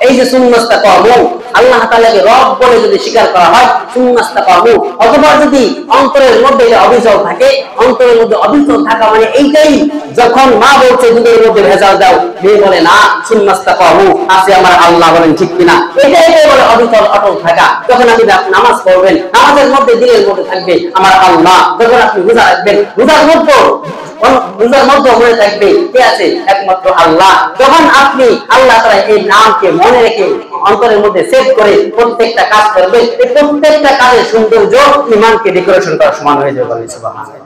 এই যে সুম্মা ইসতাকামু, আল্লাহ তাআলাকে রব বলে যদি স্বীকার করা হয়, সুম্মা ইসতাকামু, অথবা যদি অন্তরের মধ্যে এটা অবিচল থাকে, অন্তরের মধ্যে অবিচল থাকা মানে এইটাই, যখন মা বলছে দুধের মধ্যে ভেজাল দাও, মেয়ে বলে না সুম্মা ইসতাকামু, আছে আমার আল্লাহ, বলেন ঠিক কিনা? এটাই বলে অবিচল অটল থাকা। যখন আপনি নামাজ পড়বেন, নামাজের মধ্যে দিলের মধ্যে থাকবে আমার আল্লাহ, যখন আপনি রোজা রাখবেন, রোজার মধ্যে মনে থাকবে কে আছে? একমাত্র আল্লাহ। যখন আপনি আল্লাহ তাআলা এই নামকে মনে রেখে অন্তরের মধ্যে সেভ করে প্রত্যেকটা কাজ করবেন, এই প্রত্যেকটা কাজের সৌন্দর্য ইমানকে ডেকোরেশন করার সমান হয়ে যাবে। সুবহানাল্লাহ।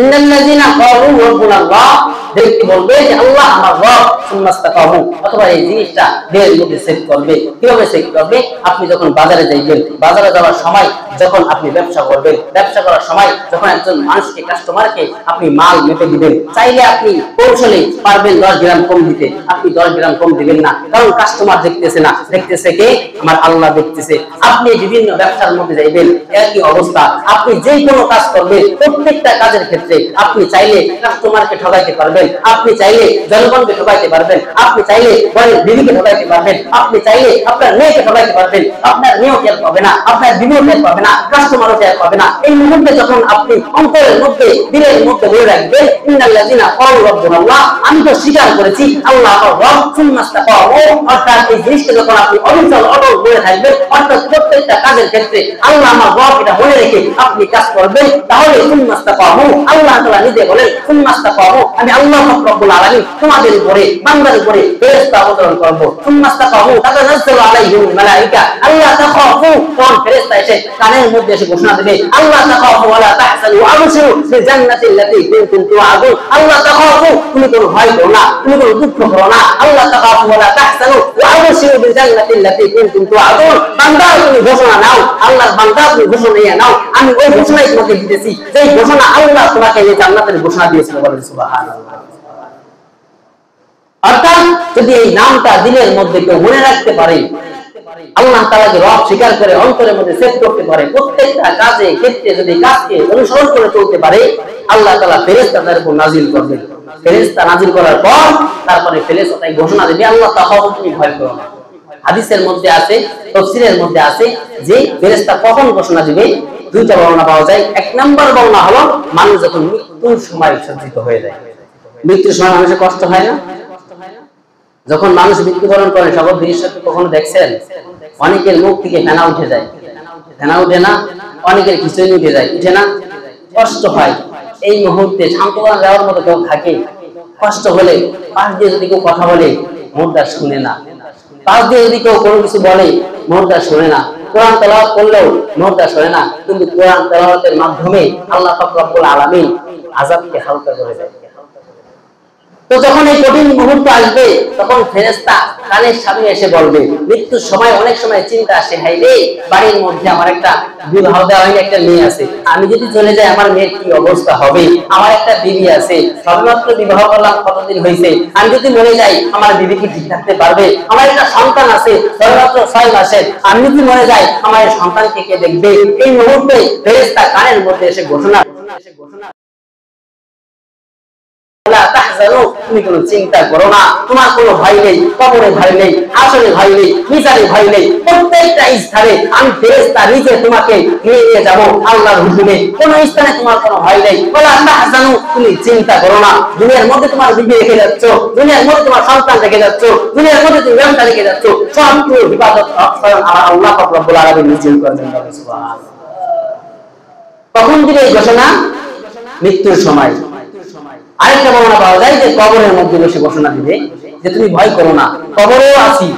ইন্নাল্লাযীনা ক্বালু রাব্বুনাল্লাহ, ব্যক্তি বলবে যে আল্লাহ আমার রব, সুম্মা ইসতাকামু, অথবা এই জিনিসটা দেহের মধ্যে সেট করবে। কিভাবে সেট করবে? আপনি যখন বাজারে যাইবেন, বাজারে যাওয়ার সময় যখন আপনি ব্যবসা করবেন, ব্যবসা করার সময় যখন একজন মানুষকে, কাস্টমারকে আপনি মাল মেপে দিবেন, চাইলে আপনি কৌশলে পারবেন 10 গ্রাম কম দিতে, আপনি 10 গ্রাম কম দিবেন না, কারণ কাস্টমার দেখতেছে না, দেখতেছে কে? আমার আল্লাহ দেখতেছে। আপনি বিভিন্ন ব্যবসার মধ্যে যাইবেন, একই অবস্থা, আপনি যে কোনো কাজ করবেন, প্রত্যেকটা কাজের ক্ষেত্রে আপনি চাইলে কাস্টমারকে ঠকাইতে পারবেন, আপনি চাইলে জনগণকে ঠকাইতে পারবেন, আপনি চাইলে ঘরের বিবিকে ঠকাইতে পারবেন, আপনি চাইলে আপনার মেয়েকে ঠকাইতে পারবেন, আপনার মেয়েও টের পাবে না, আপনার বিবিও টের পাবে না, কাস্টমারও টের পাবে না। এই মুহূর্তে যখন আপনি অন্তরের মধ্যে, দিলের মধ্যে বলে রাখবেন ইন্নাল্লাযীনা ক্বালু রাব্বুনাল্লাহ, আমি তো স্বীকার করেছি আল্লাহ আমার রব, সুম্মা ইসতাকামু, অর্থাৎ এই জিনিসটা যখন আপনি অবিচল অটল বলে থাকবেন, অর্থাৎ প্রত্যেকটা কাজের ক্ষেত্রে আল্লাহ আমার রব এটা মনে রেখে আপনি কাজ করবেন, তাহলে সুম্মা ইসতাকামু, আল্লাহ তাআলা নিজে বলেন সুম্মা ইসতাকামু, আমি আল্লাহ রব্বুল আলামিন তোমাদের উপরে, বান্দার উপরে ফেরেশতা অবতরণ করব। সুম্মা ইসতাকামু তাতানাজ্জালু আলাইহিমুল মালায়েকা আল্লা তাখাফু, তখন ফেরেশতা এসে কানের মধ্যে এসে ঘোষণা দেবে আল্লাহ তাখাফু ওয়া লা তাহজানু ওয়া আবশিরু বিল জান্নাতিল্লাতী কুনতুম তুআদুন, আল্লাহ তাখাফু, তুমি কোনো ভয় করো না, তুমি কোনো দুঃখ করো না, আল্লাহ তাখাফু ওয়া লা তাহজানু ওয়া আবশিরু বিল জান্নাতিল্লাতী কুনতুম তুআদুন, বান্দা তুমি ঘোষণা নাও, আল্লাহর বান্দা তুমি ঘোষণা নিয়ে নাও, আমি ওই ঘোষণাই তোমাকে দিতেছি যেই ঘোষণা আল্লাহ তোমাকে এই জান্নাতের ঘোষণা দিয়েছিল। বলেন সুবহানাল্লাহ। অর্থাৎ যদি এই নামটা দিলের মধ্যে কেউ মনে রাখতে পারে, আল্লাহ তাআলাকে রব স্বীকার করে অন্তরের মধ্যে সেট করতে পারে, প্রত্যেকটা কাজে ক্ষেত্রে যদি কাজকে অনুসরণ করে চলতে পারে, আল্লাহ তাআলা ফেরেশতা তার উপর নাজিল করবেন। ফেরেশতা নাজিল করার পর তারপরে ফেরেশতা তাই ঘোষণা দেবে আল্লাহ তাআলা তুমি ভয় করো না। হাদিসের মধ্যে আছে, তাফসীরের মধ্যে আছে যে ফেরেশতা কখন ঘোষণা দিবে, দুইটা বর্ণনা পাওয়া যায়। এক নম্বর বর্ণনা হলো মানুষ যখন মৃত্যুর সময় সজ্জিত হয়ে যায়। মৃত্যুর সময় মানুষের কষ্ট হয় না? যখন মানুষ মৃত্যুবরণ করে, সকল দৃশ্য কখনো দেখছেন? অনেকের মুখ থেকে ফেনা উঠে যায়, ফেনা উঠে না? অনেকের খিচুড়ি উঠে যায়, উঠে না? কষ্ট হয়। এই মুহূর্তে সান্ত্বনা দেওয়ার মতো কেউ থাকে? কষ্ট হলে পাশ দিয়ে যদি কেউ কথা বলে মুর্দা শুনে না, পাশ দিয়ে যদি কেউ কোনো কিছু বলে মুর্দা শুনে না, কোরআন তেলাওয়াত করলেও মুর্দা শুনে না, কিন্তু কোরআন তেলাওয়াতের মাধ্যমে আল্লাহ পাক রব্বুল আলামিন আযাবকে হালকা করে দেয়। তো যখন এই কঠিন মুহূর্ত আসবে তখন ফেরেশতা কানের সামনে এসে বলবে, মৃত্যুর সময় অনেক সময় চিন্তা আসে, হাই রে বাড়ির মধ্যে আমার একটা বিবাহ দেওয়া হয়নি, একটা মেয়ে আছে, আমি যদি চলে যাই আমার মেয়ের কি অবস্থা হবে, আমার একটা বিবি আছে, সবেমাত্র বিবাহ করলাম, কতদিন হয়েছে, আমি যদি মরে যাই আমার বিবি কি ঠিক থাকতে পারবে, আমার একটা সন্তান আছে সবেমাত্র 6 মাসের, আমি যদি মরে যাই আমার সন্তানকে কে দেখবে। এই মুহূর্তে ফেরেশতা কানের মধ্যে এসে ঘোষণা, তুমি কোনো চিন্তা করো না, তোমার কোনো ভয় নেই, কবরে ভয় নেই, হাসরে ভয় নেই, মিজানে ভয় নেই, প্রত্যেকটা স্থানে আমি ফেরেশতা নিজে তোমাকে নিয়ে যাব আল্লাহর হুকুমে, কোনো স্থানে তোমার কোনো ভয় নেই। ওয়ালা তাহজানু, তুমি চিন্তা করো না, দুনিয়ার মধ্যে তোমার বিবি রেখে যাচ্ছ, দুনিয়ার মধ্যে তোমার সন্তান রেখে যাচ্ছ, দুনিয়ার মধ্যে তুমি ব্যবসা রেখে যাচ্ছ, সবগুলো ইবাদত স্বয়ং আল্লাহ পাক রব্বুল আলামিন নিজেই করবেন। সুবহানাল্লাহ। কখন দিবে এই ঘোষণা? মৃত্যুর সময়। আরেকটা বর্ণনা পাওয়া যায় যে কবরের মধ্যে বসে ঘোষণা দিবে যে তুমি ভয় করো না, কবরেও আছি,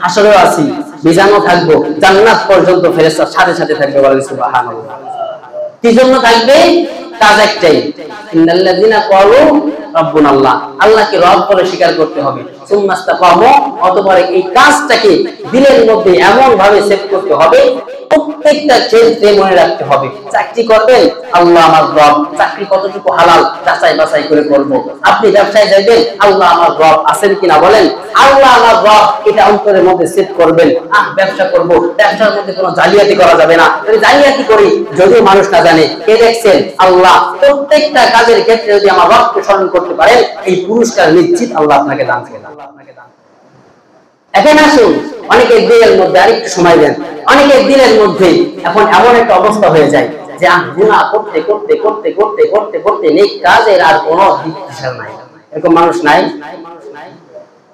হাসরেও আছি, মিজানও থাকবো, জান্নাত পর্যন্ত ফেরেশতার সাথে সাথে থাকবে। বলেন সুবহানাল্লাহ। কি জন্য থাকবে? কাজ একটাই, ইন্নাল্লাযিনা ক্বালু রাব্বুনাল্লাহ, আল্লাহকে রব বলে স্বীকার করতে হবে। সুম্মাস্তাকামু, অতঃপর এই কাজটাকে দিলের মধ্যে এমন ভাবে সেট করতে হবে, প্রত্যেকটা ক্ষেত্রে মনে রাখতে হবে। চাকরি করবেন, আল্লাহ আমার রব, চাকরি কতটুকু হালাল যাচাই বাছাই করে করব। আপনি ব্যবসায় যাবেন, আল্লাহ আমার রব আছেন কিনা বলেন, আল্লাহ আমার রব, এটা অন্তরের মধ্যে সেট করবেন। ব্যবসা করব, ব্যবসার মধ্যে কোনো জালিয়াতি করা যাবে না, যদি জালিয়াতি করি যদিও মানুষ না জানে, কে দেখছেন? আল্লাহ। প্রত্যেকটা কাজের ক্ষেত্রে যদি আমার রবকে স্মরণ করতে পারেন, এই পুরস্কার নিশ্চিত আল্লাহ আপনাকে দান করবেন। এখন আসুন, অনেকে দিলের মধ্যে আরেকটু সময় দেন, অনেকে দিলের মধ্যে এখন এমন একটা অবস্থা হয়ে যায় যে গুনাহ করতে করতে করতে করতে করতে করতে নেক কাজের আর কোনো দিশা নাই। এরকম মানুষ নাই?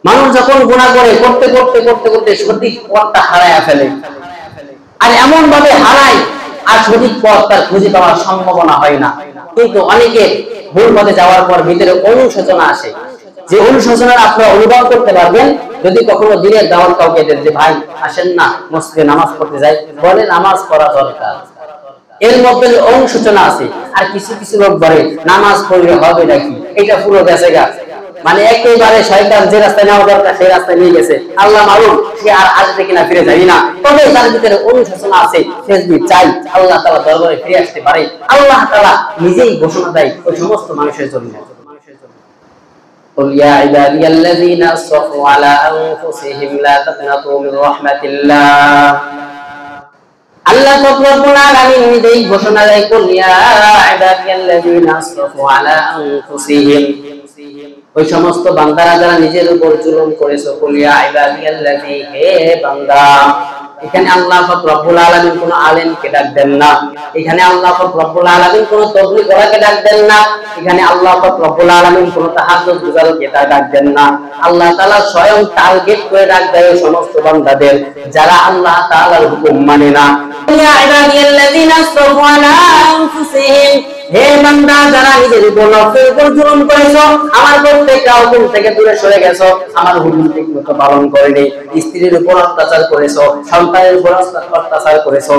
মানুষ যখন গুনাহ করে করতে করতে করতে করতে সঠিক পথটা হারায় ফেলে, আর এমন ভাবে হারায় আর সঠিক পথ তার খুঁজে পাওয়ার সম্ভাবনা হয় না। কিন্তু অনেকে ভুল পথে যাওয়ার পর ভিতরে অনুশোচনা আসে, যে অনুশোচনার আপনারা অনুভব করতে পারবেন যদি কখনো দিনের দাওয়াত কাউকে দেন যে ভাই আসেন না মসজিদে নামাজ পড়তে যাই, বলে নামাজ পড়া দরকার, এর মধ্যে অনুশোচনা আছে। আর কিছু কিছু লোক বলে নামাজ পড়লে হবে নাকি, এটা পুরো গেছে গা, মানে একেবারে শয়তান যে রাস্তায় নেওয়া দরকার সেই রাস্তায় নিয়ে গেছে, আল্লাহ মালুম সে আর আসবে কিনা ফিরে যাই না। তবে তার ভিতরে অনুশোচনা আছে, সে যদি চাই আল্লাহ তাআলা দরবারে ফিরে আসতে পারে, আল্লাহ তাআলা নিজেই ঘোষণা দেয় ওই সমস্ত মানুষের জন্য। قل يا عبادي الذين اسرفوا على انفسهم لا تقنطوا من رحمة الله, আল্লাহ রব্বুল আলামিন নিজেই ঘোষণা দেয়, কুল ইয়া ইবাদিয়াল্লাযিনা আসরাফু আলা আনফুসিহিম, ওই সমস্ত বান্দারা যারা নিজের উপর জুলুম করেছে, কুল ইয়া ইবাদিয়াল্লাযী, হে বান্দা। এখানে আল্লাহ রব্বুল আলামিন কোন আলেমকে ডাক দেন না, এখানে আল্লাহ রব্বুল আলামিন কোন তাবলীগ ওয়ালাকে ডাক দেন না, এখানে আল্লাহ রব্বুল আলামিন কোন তাহাজ্জুদ গুজারকে ডাক দেন না। আল্লাহ তাআলা স্বয়ং টার্গেট করে ডাক দেয় সমস্ত বান্দাদের যারা আল্লাহ তাআলার হুকুম মানে না। ইয়া ইবাদিয়াল্লাযিনা আসরাফু আলা আনফুসিহিম, হে বান্দা যারা নিজের উপর নফসের উপর জুলুম করেছো, আমার প্রত্যেকটা হুকুম থেকে দূরে সরে গেছো, আমার হুকুম ঠিকমতো পালন করেনি, স্ত্রীর উপর অত্যাচার করেছো, সন্তানের উপর অত্যাচার করেছো,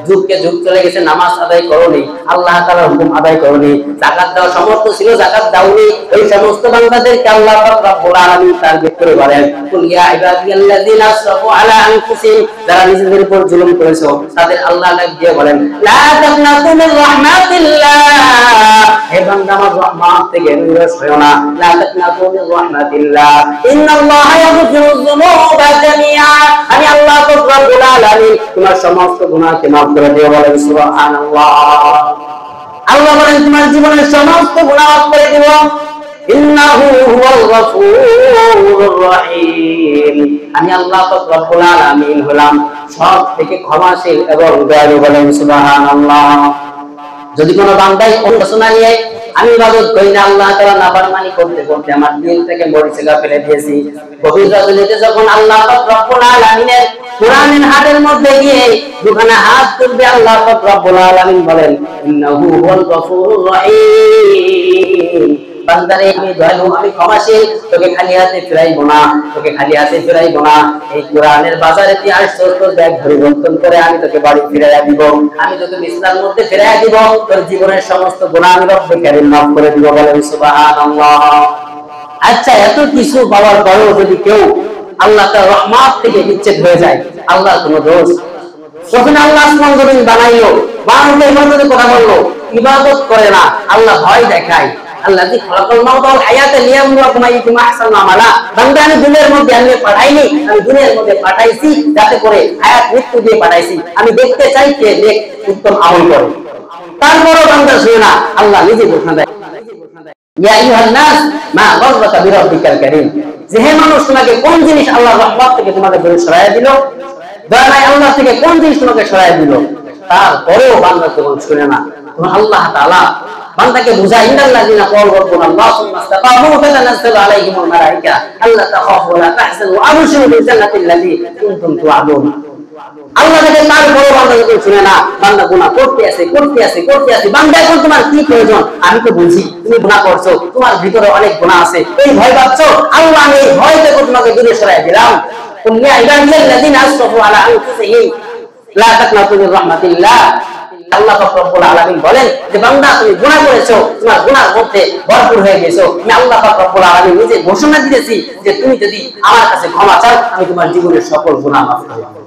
যুগকে যুগ চলে গেছে নামাজ আদায় করোনি, আল্লাহ তাআলার হুকুম আদায় করোনি, যাকাত দেওয়ার সামর্থ্য ছিল যাকাত দাওনি, এই সমস্ত বান্দাদেরকে আল্লাহ রব্বুল আলামিন টার্গেট করে বলেন, কুল ইয়া ইবাদিয়াল্লাযিনা আসরাফু আলা আনফুসিহিম, যারা নিজেদের উপর জুলুম করেছো তাদের আল্লাহ ডাক দিয়ে বলেন, লা তাকনাতু মির রাহমাতিল্লাহ, হে বান্দা আমার রহমত থেকে নিরাশ হয়ো না, লা তাকনাতু মির রাহমাতিল্লাহ, ইন্নাল্লাহা ইয়াগফিরুয যুনুবা জামিআ, আমি আল্লাহ রব্বুল আলামিন তোমার সমস্ত গুনাহকে মাফ করে দেব। বলেন সুবহানাল্লাহ। আল্লাহ বলেন তোমার জীবনের সমস্ত গুনাহ মাফ করে দেব, ইন্নাহু হুয়াল গফুরুর রহিম, আমি আল্লাহ রব্বুল আলামিন হলাম সব থেকে ক্ষমাশীল এবং দয়ালু। বলেন সুবহানাল্লাহ। যদি কোনো বান্দাই অনুশোচনা নিয়ে আমি ইবাদত করি না, আল্লাহ তাআলা নাফরমানি করতে করতে আমার দিল থেকে মরিচিকা ফেলে দিয়েছি, গভীর রাতে যখন আল্লাহ রব্বুল আলামিনের কোরআনের হাতের মধ্যে গিয়ে দুখানা হাত তুলবে, আল্লাহ রব্বুল আলামিন বলেন, ইন্নাহু হুয়াল গফুরুর রহিম, বান্দারে আমি দয়ালু, আমি ক্ষমাশীল, তোকে খালি হাতে ফিরাইবো না, তোকে খালি হাতে ফিরাইবো না। এই কোরআনের বাজারে তুই আসছো, তোর ব্যাগ পরিবর্তন করে আমি তোকে বাড়ি ফিরাইয়া দিব, আমি তোকে বিছানার মধ্যে ফিরাইয়া দিব, তোর জীবনের সমস্ত গুনাহ আমি রব্বুল কারীম মাফ করে দিব। বলেন সুবহানাল্লাহ। আচ্ছা, এত কিছু পাওয়ার পরেও যদি কেউ আল্লাহ তাআলার রহমত থেকে বিচ্ছেদ হয়ে যায়, আল্লাহর কোনো দোষ? যখন আল্লাহ আসমান জমিন বানাইলো, মানুষের মধ্যে কথা বললো, ইবাদত করে না, আল্লাহ ভয় দেখায়। আল্লাযী খালাকাল মাউতা ওয়াল হায়াতা লিয়াবলুয়াকুম আইয়ুকুম আহসানু আমালা। বান্দা, আমি দুনিয়ার মধ্যে আমি পাঠাইনি, আমি দুনিয়ার মধ্যে পাঠাইছি যাতে করে হায়াত মৃত্যু দিয়ে পাঠাইছি, আমি দেখতে চাই কে নেক উত্তম আমল করে। তারপরও বান্দা শুনে না, আল্লাহ নিজে ঘোষণা দেয়, ইয়া আইয়ুহান নাস মা গররাকা বিরাব্বিকাল কারীম। যে হে মানুষ, তোমাকে কোন জিনিস আল্লাহর রহমত থেকে তোমাকে দূরে সরাইয়া দিল? দয়া নাই আল্লাহ থেকে কোন জিনিস তোমাকে সরাইয়া দিল? তারপরেও বান্দা যখন শুনে না, তখন আল্লাহ তাআলা বান্দাকে বুঝায়, ইন্নাল্লাযিনা ক্বালু রাব্বুনাল্লাহু সুম্মা ইসতাকামু ফাতানাজ্জালু আলাইহিমুল মালায়েকা আল্লা তাখাফু ওয়া লা তাহজানু ওয়া আবশিরু বিল জান্নাতিল্লাযী কুনতুম তুআদুন। আল্লাহ থেকে তারপরেও বান্দা যখন শুনে না, বান্দা গুনাহ করতে আছে, বান্দা এখন তোমার কি প্রয়োজন? আমি তো বুঝি তুমি গুনাহ করছো, তোমার ভিতরে অনেক গুনাহ আছে, এই ভয় পাচ্ছো, আল্লাহ আমি এই ভয় থেকে তোমাকে দূরে সরাই দিলাম। কুল্লা ইবাদিয়াল্লাযিনা আসরাফু আলা আনফুসিহিম লা তাকনাতু মির রাহমাতিল্লাহ। আল্লাহ পাক রব্বুল আলামিন বলেন যে বান্দা, তুমি গুনাহ করেছো, তোমার গুনাহর মধ্যে ভরপুর হয়ে গেছো, আমি আল্লাহ পাক রব্বুল আলামিন নিজে ঘোষণা দিয়েছি যে তুমি যদি আমার কাছে ক্ষমা চাও, আমি তোমার জীবনের সকল গুনাহ মাফ করে দেব।